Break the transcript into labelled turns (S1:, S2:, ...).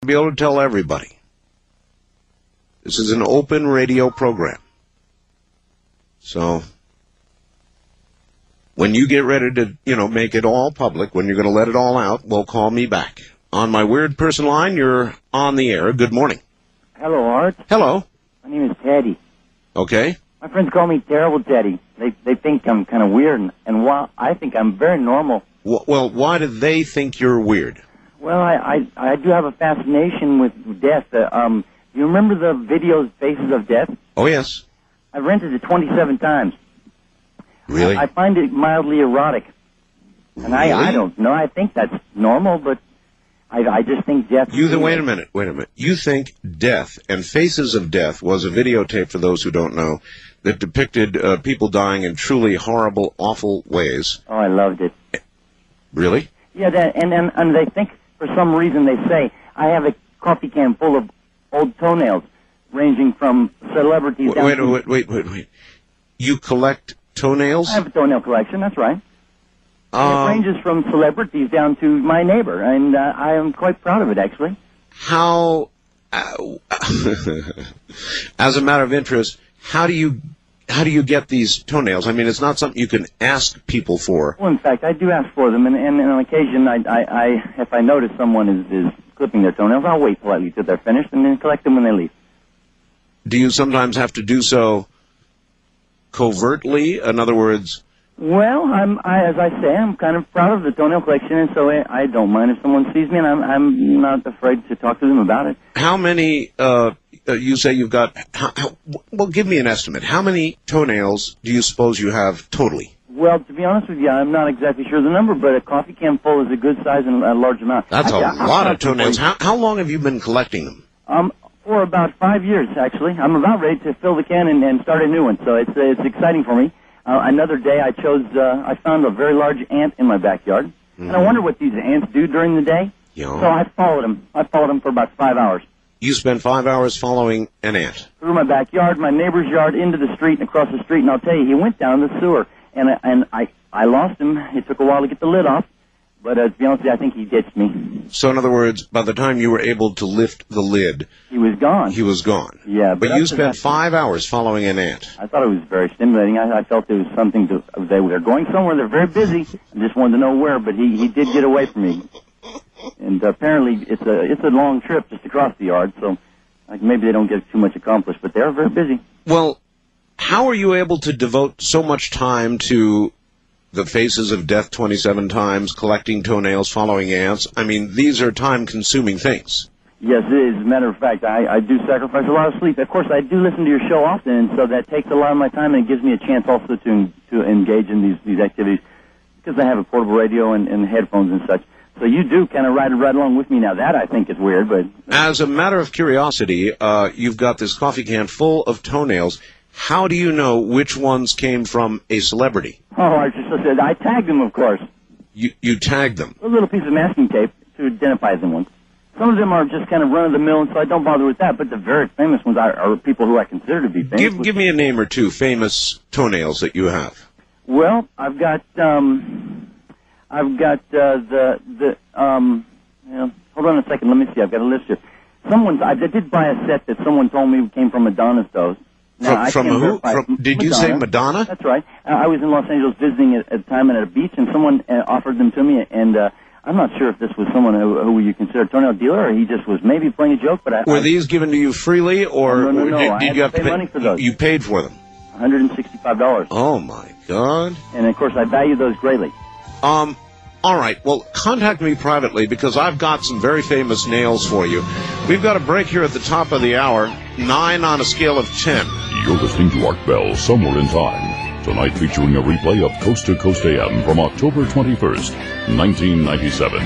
S1: be able to tell everybody. This is an open radio program. So, when you get ready to, make it all public, when you're going to let it all out, well, call me back. On my weird person line, you're on the air. Good morning.
S2: Hello, Art.
S1: Hello.
S2: My name is Teddy.
S1: Okay.
S2: My friends call me Terrible Teddy. They think I'm kind of weird, and while I think I'm very normal.
S1: Well, why do they think you're weird?
S2: Well, I do have a fascination with death. You remember the videos, Faces of Death?
S1: Oh, yes.
S2: I've rented it 27 times.
S1: Really?
S2: I find it mildly erotic. And
S1: really?
S2: I don't know. I think that's normal, but I just think death...
S1: Wait a minute. You think Death and Faces of Death was a videotape, for those who don't know, that depicted people dying in truly horrible, awful ways.
S2: Oh, I loved it.
S1: Really?
S2: Yeah, and they think, for some reason, they say, I have a coffee can full of old toenails, ranging from celebrities down to...
S1: Wait. You collect toenails?
S2: I have a toenail collection, that's right. It ranges from celebrities down to my neighbor, and I am quite proud of it, actually.
S1: How, as a matter of interest, how do you get these toenails? I mean, it's not something you can ask people for.
S2: Well, in fact, I do ask for them, and on occasion, if I notice someone is clipping their toenails, I'll wait politely till they're finished, and then collect them when they leave.
S1: Do you sometimes have to do so covertly? In other words...
S2: Well, as I say, I'm kind of proud of the toenail collection, and so I don't mind if someone sees me, and I'm not afraid to talk to them about it.
S1: How many, you say you've got, well, give me an estimate. How many toenails do you suppose you have totally?
S2: Well, to be honest with you, I'm not exactly sure of the number, but a coffee can full is a good size and a large amount.
S1: That's a lot of toenails. How long have you been collecting them?
S2: For about 5 years, actually. I'm about ready to fill the can and start a new one, so it's exciting for me. Another day I found a very large ant in my backyard, and I wonder what these ants do during the day.
S1: Yeah.
S2: So I followed them. I followed them for about 5 hours.
S1: You spent 5 hours following an ant?
S2: Through my backyard, my neighbor's yard, into the street, and across the street, and I'll tell you, he went down the sewer, and I lost him. It took a while to get the lid off, but to be honest with you, I think he ditched me.
S1: So in other words, by the time you were able to lift the lid... He was gone.
S2: Yeah.
S1: But you spent 5 hours following an ant.
S2: I thought it was very stimulating. I felt it was something they were going somewhere. They're very busy. I just wanted to know where, but he did get away from me. And apparently it's a long trip just across the yard, so maybe they don't get too much accomplished, but they're very busy.
S1: Well, how are you able to devote so much time to the Faces of Death 27 times, collecting toenails, following ants? I mean, these are time-consuming things.
S2: Yes, it is. As a matter of fact, I do sacrifice a lot of sleep. Of course, I do listen to your show often, and so that takes a lot of my time, and it gives me a chance also to engage in these activities, because I have a portable radio and headphones and such. So you do kind of ride along with me now. That, I think, is weird, but...
S1: As a matter of curiosity, you've got this coffee can full of toenails. How do you know which ones came from a celebrity?
S2: Oh, I just said I tagged them, of course.
S1: You tagged them?
S2: A little piece of masking tape to identify them ones. Some of them are just kind of run-of-the-mill, and so I don't bother with that, but the very famous ones are people who I consider to be famous.
S1: Give me a name or two famous toenails that you have.
S2: Well, I've got hold on a second, let me see, I've got a list here. I did buy a set that someone told me came from Madonna's toes. Now,
S1: from who? Did you say Madonna?
S2: That's right. I was in Los Angeles visiting at the time and at a beach, and someone offered them to me, and I'm not sure if this was someone who you consider a toenail dealer, or he just was maybe playing a joke. But
S1: were these given to you freely, or
S2: no.
S1: Did you have to pay
S2: money for those?
S1: You paid for them.
S2: $165.
S1: Oh my God!
S2: And of course, I value those greatly.
S1: All right. Well, contact me privately because I've got some very famous nails for you. We've got a break here at the top of the hour. 9 on a scale of 10.
S3: You're listening to Art Bell, Somewhere in Time. Tonight featuring a replay of Coast to Coast AM from October 21st, 1997.